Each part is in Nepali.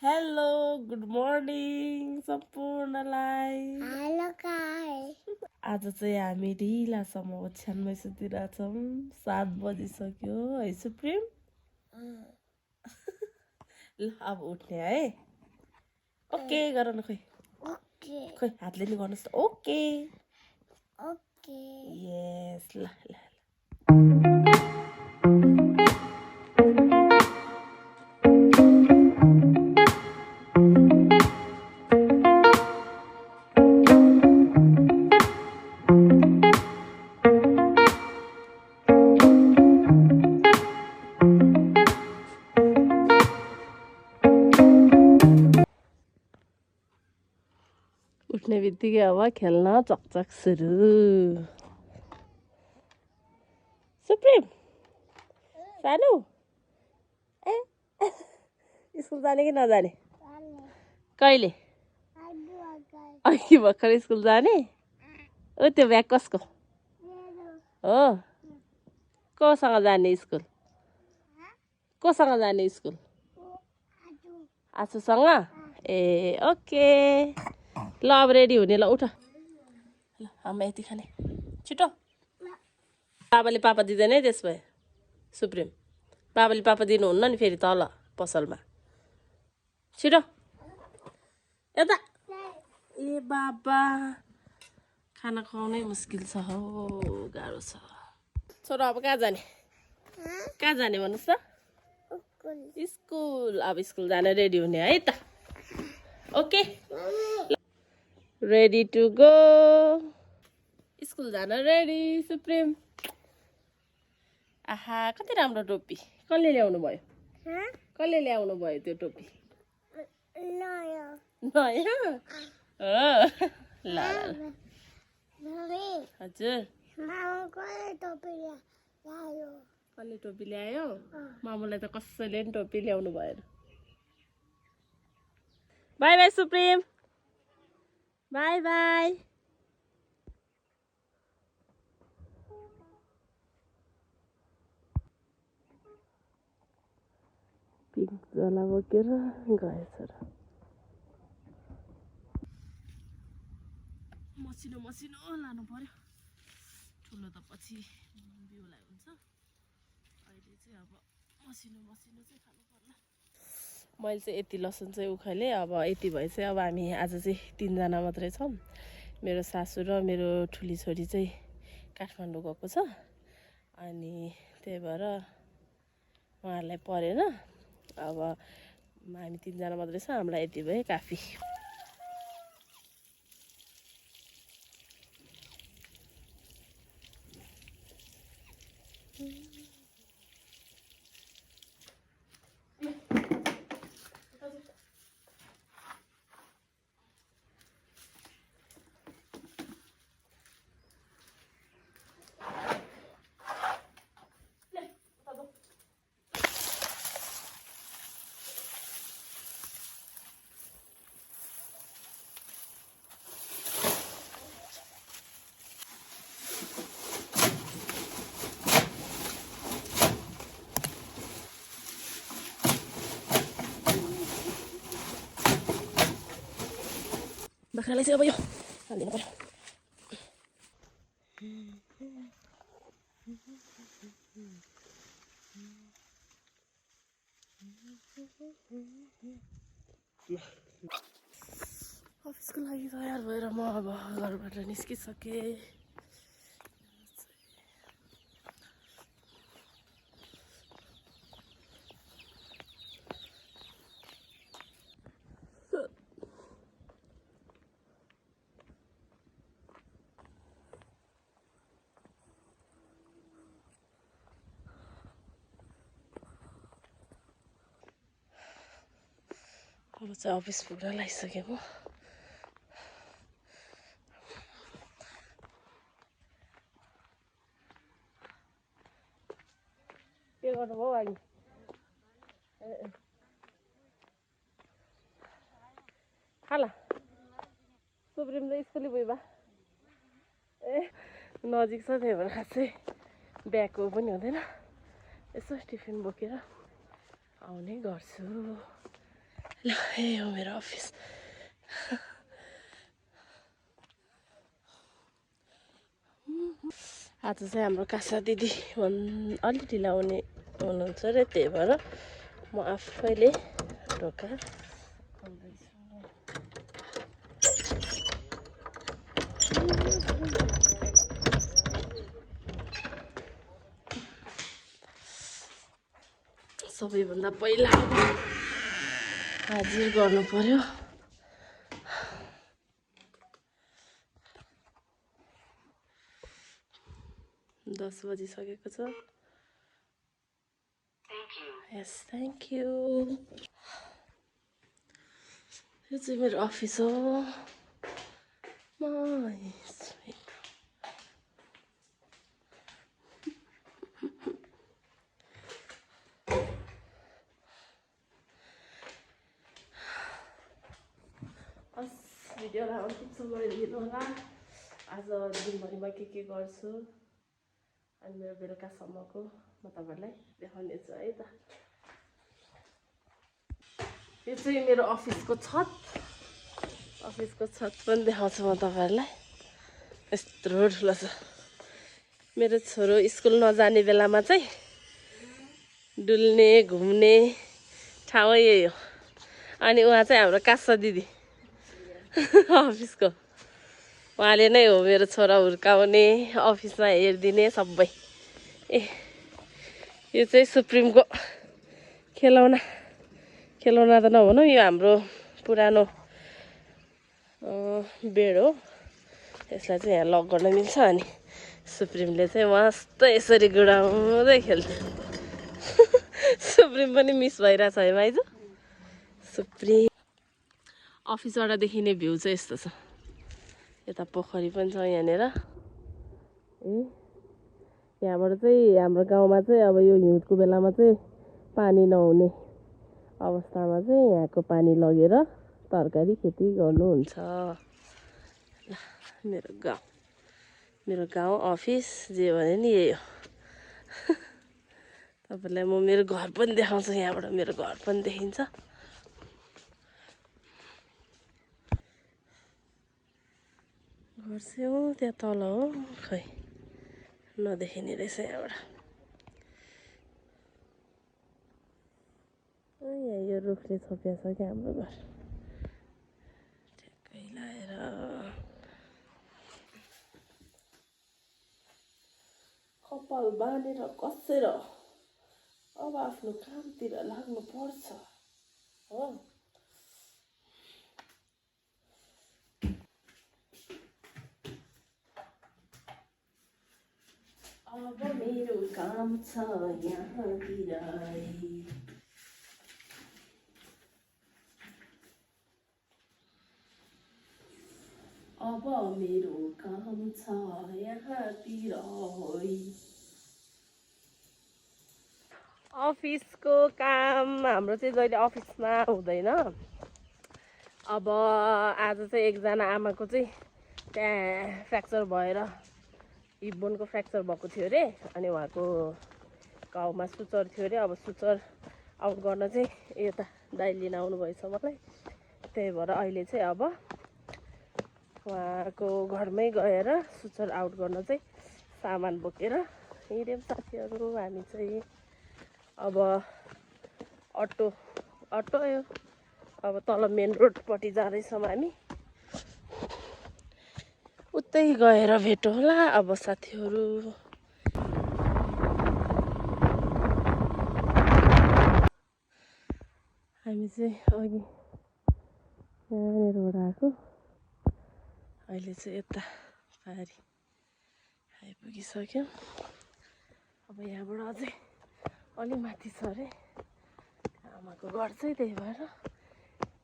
हेलो गुड मर्निङ सम्पूर्णलाई। Hello guys. आज चाहिँ हामी ढिलासम्म ओछ्यानमै सुतिरहेछौँ। 7 बजिसक्यो है सुप्रिम। ल अब उठ्ने है। ओके गर न खोइ ओके खोइ हातले नि गर्नुहोस् त। ओके ओके यस ल ल उठ्ने बित्तिकै अब खेल्न चकचक सुरु। सुप्रिम सानो ए स्कुल जाने कि नजाने? कहिले? अघि भर्खर स्कुल जाने? ओ त्यो ब्याग कसको हो? कोसँग जाने स्कुल? कोसँग जाने स्कुल? आसुसँग? ए ओके ल अब रेडी हुने ल उठ। ल आमा यति खाने छिटो। बाबाले पापा दिँदैन है त्यस भए सुप्रिम। बाबाले पापा दिनुहुन्न नि फेरि तल पसलमा। छिटो यता। ए बाबा खाना खुवाउनै मुस्किल छ हौ, गाह्रो छ। छोरो अब कहाँ जाने? कहाँ जाने भन्नुहोस् त? स्कुल। अब स्कुल जान रेडी हुने है त। Okay ready to go. School जान रेडी सुप्रिम। आहा कति राम्रो टोपी। कसले ल्याउनु भयो? कसले ल्याउनु भयो त्यो टोपी? नयाँ हो ल हजुर। कसले टोपी ल्यायो? मामुलाई त कसैले पनि टोपी ल्याउनु भएन। By by supreme. By by. Pink जला बोकेर गएछ र। मसिनो मसिनो लानु पर्यो। ठुलो त पछि बिउलाई हुन्छ। अहिले चाहिँ अब मसिनो मसिनो चाहिँ खानु पर्ला। मैले चाहिँ यति लसुन चाहिँ उखालेँ। अब यति भए चाहिँ अब हामी आज चाहिँ 3 जना मात्रै छौँ। मेरो सासू र मेरो ठुली छोरी चाहिँ काठमाडौँ गएको छ। अनि त्यही भएर उहाँहरूलाई परेन। अब हामी 3 जना मात्रै छ। हामीलाई यति भए काफी। बाख्रालाई चाहिँ अब यो हालिदिनु पर्यो। अफिसको लागि तयार भएर म अब घरबाट निस्किसकेँ। अब चाहिँ अफिस पुग्न लागिसकेँ म। के गर्नुभयो अनि? खाला सुप्रिम त स्कुलै भयो बा। ए नजिक छ त्यही भएर खासै ब्यागको पनि हुँदैन। यसो टिफिन बोकेर आउने गर्छु। ल यही हो मेरो अफिस आज चाहिँ हाम्रो कासा दिदी अलि ढिला हुनुहुन्छ अरे त्यही भएर म आफैले ढोका खोल्दैछु सबैभन्दा पहिला हाजिर गर्नु पर्यो 10 बजिसकेको छ यस थ्याङ्क यू यो चाहिँ मेरो अफिस हो भिडियोलाई अन्तिमसम्म हेर्नु होला आज दिनभरिमा के गर्छु अनि मेरो बेलुकासम्मको म तपाईँहरूलाई देखाउनेछु है त यो चाहिँ मेरो अफिसको छत पनि देखाउँछु म तपाईँहरूलाई यत्रो ठुलो छ मेरो छोरो स्कुल नजाने बेलामा चाहिँ डुल्ने घुम्ने ठाउँ यही हो अनि उहाँ चाहिँ हाम्रो कासा दिदी अफिसको उहाँले नै हो मेरो छोरा हुर्काउने अफिसमा हेरिदिने सबै यो चाहिँ सुप्रिमको खेलौना त नभनौँ यो हाम्रो पुरानो बेड हो यसलाई चाहिँ यहाँ लक गर्न मिल्छ अनि सुप्रिमले चाहिँ मस्त यसरी गुडाउँदै खेल्थ्यो सुप्रिम पनि मिस भइरहेछ है माइजू सुप्रिम अफिसबाट देखिने भ्यू चाहिँ यस्तो छ यता पोखरी पनि छ यहाँनिर यहाँबाट चाहिँ हाम्रो गाउँमा चाहिँ अब यो हिउँदको बेलामा चाहिँ पानी नहुने अवस्थामा चाहिँ यहाँको पानी लगेर तरकारी खेती गर्नुहुन्छ मेरो गाउँ अफिस जे भने नि यही हो तपाईँलाई म मेरो घर पनि देखाउँछु यहाँबाट मेरो घर पनि देखिन्छ घर चाहिँ त्यहाँ तल हो खै नदेखिने रहेछ यहाँबाट यहाँ यो रुखले छोपिया छ क्या हाम्रो घर ठ्याक्कै लाएर कपाल बाँधेर कसेर अब आफ्नो कामतिर लाग्नु पर्छ हो अब मेरो काम छ यहाँतिर अब मेरो काम छ यहाँतिर अफिसको काम हाम्रो चाहिँ जहिले अफिसमा हुँदैन अब आज चाहिँ एकजना आमाको चाहिँ त्यहाँ फ्र्याक्चर भएर हिप बोनको फ्र्याक्चर भएको थियो अरे अनि उहाँको घाउमा सुचर थियो अरे अब सुचर आउट गर्न चाहिँ यता दाइ लिन आउनुभएछ मलाई त्यही भएर अहिले चाहिँ अब उहाँको घरमै गएर सुचर आउट गर्न चाहिँ सामान बोकेर हिँड्यौँ साथीहरू हामी चाहिँ अब अटो अब तल मेन रोडपट्टि जाँदैछौँ हामी उतै गएर भेटौँ होला अब साथीहरू हामी चाहिँ अघि यहाँनिरबाट आएको अहिले चाहिँ यता पारी आइपुगिसक्यौँ अब यहाँबाट अझै अलि माथि छ अरे आमाको घर चाहिँ त्यही भएर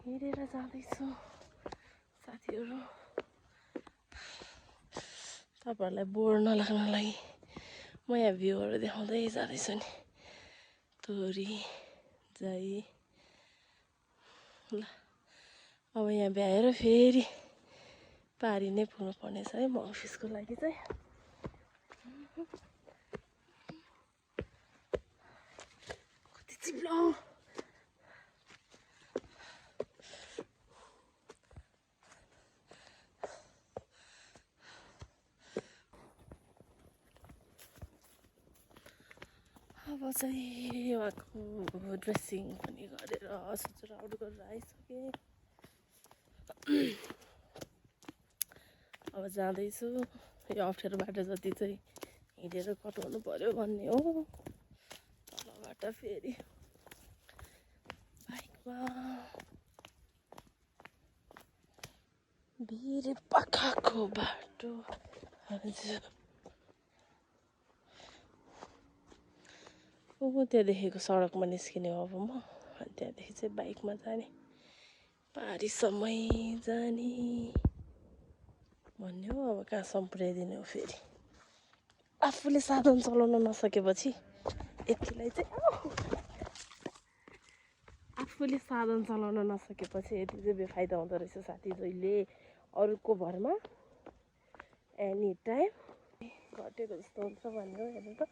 हिँडेर जाँदैछु साथीहरू तपाईँहरूलाई बोर नलाग्न लागि म यहाँ भ्यूहरू देखाउँदै जाँदैछु नि तोरी जाई ल अब यहाँ भ्याएर फेरि पारी नै पुग्नु पर्नेछ है म अफिसको लागि चाहिँ कति चिप्लो अब चाहिँ उहाँको ड्रेसिङ पनि गरेर सुचुर आउट गरेर आइसकेँ। अब जाँदैछु। यो अप्ठ्यारो बाटो जति चाहिँ हिँडेर कटाउनु पर्यो भन्ने हो। तलबाट फेरि बाइकमा भिर पाखाको बाटो। हजुर त्यहाँदेखिको सडकमा निस्किने हो अब म। अनि त्यहाँदेखि चाहिँ बाइकमा जाने, पारीसम्मै जाने भन्ने हो। अब कहाँसम्म पुर्याइदिने हो फेरि। आफूले साधन चलाउन नसकेपछि यतिलाई चाहिँ आफूले साधन चलाउन नसकेपछि यति चाहिँ बेफाइदा हुँदो रहेछ साथी। जहिले अरूको भरमा एनी टाइम घटेको जस्तो हुन्छ भन्ने हो। हेर्नु त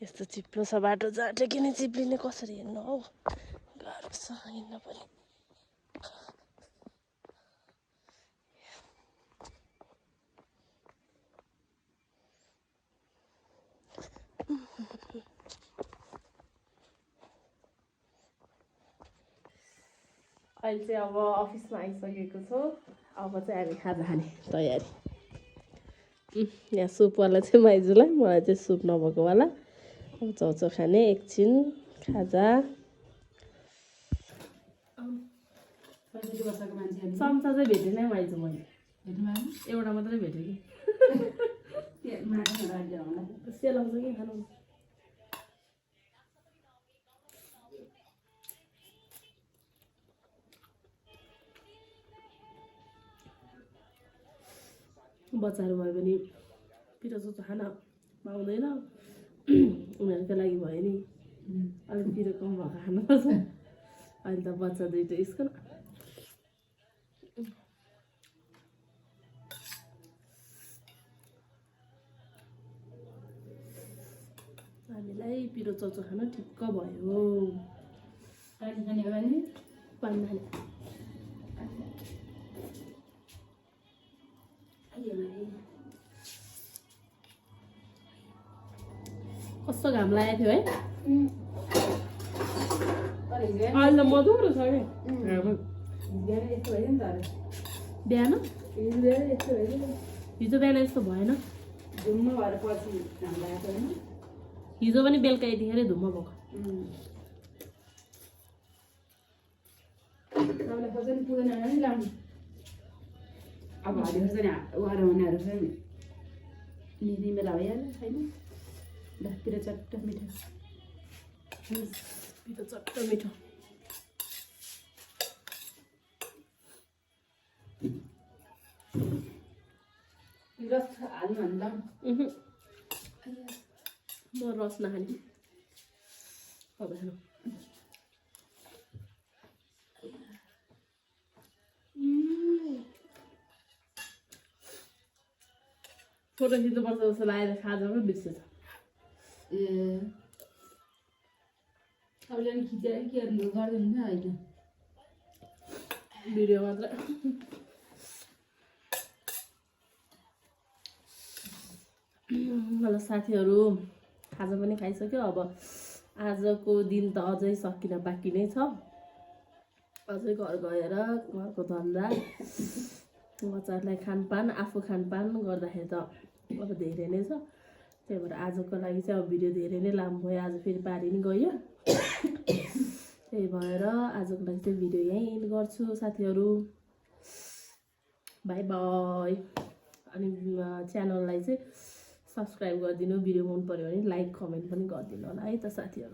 यस्तो चिप्लो छ बाटो, जहाँ टेकिने चिप्लिने कसरी हिँड्नु हौ, गाह्रो छ हिँड्न पनि। अहिले चाहिँ अब अफिसमा आइसकेको छु। अब चाहिँ हामी खाजा खाने तयारी। यहाँ सुपवाला चाहिँ माइजूलाई, मलाई चाहिँ सुप नभएकोवाला। अब चाउचाउ खाने एकछिन खाजा। चम्चा चाहिँ भेटेन माइजू, मैले एउटा मात्रै भेटेँ कि। सेलाउँछ कि खानु। बच्चाहरू भयो भने पिरो चोचो खान पाउँदैन। उनीहरूको लागि भयो नि अलिक पिरो कम भएको खानुपर्छ। अहिले त बच्चा दुइटै स्कुल। हामीलाई पिरो चौचो खान ठिक्क भयो। पानी खाने हो भने पानी खाने। कस्तो घाम लागेको थियो है। अहिले त मधुरो छ नि बिहान। हिजो बिहान यस्तो भएन। हिजो पनि बेलुका यतिखेर धुम्म भएको। अब हरिहर चाहिँ उहाँहरू चाहिँ निमेला भइहाल्यो छैन। पिरो चट्ट मिठो, पिरो चट्ट मिठो। रस हाल्नु भन्दा म रस नखाने। अब खानु। फोटो खिच्नुपर्छ जस्तो लागेर खाजा पनि बिर्सेछ। तपाईँले पनि खिचेर के गरिदिनुहुन्छ होइन भिडियो मात्र। ल साथीहरू, खाजा पनि खाइसक्यो। अब आजको दिन त अझै सकिन बाँकी नै छ। अझै घर गएर घरको धन्दा, बच्चाहरूलाई खानपान, आफू खानपान गर्दाखेरि त अब धेरै नै छ। त्यही भएर आजको लागि चाहिँ अब भिडियो धेरै नै लामो भयो। आज फेरि पारी नि गयो। त्यही भएर आजको लागि चाहिँ भिडियो यहीँ एन्ड गर्छु साथीहरू। By by. अनि च्यानललाई चाहिँ सब्सक्राइब गरिदिनु। भिडियो मन पऱ्यो भने लाइक कमेन्ट पनि गरिदिनु होला है त साथीहरू।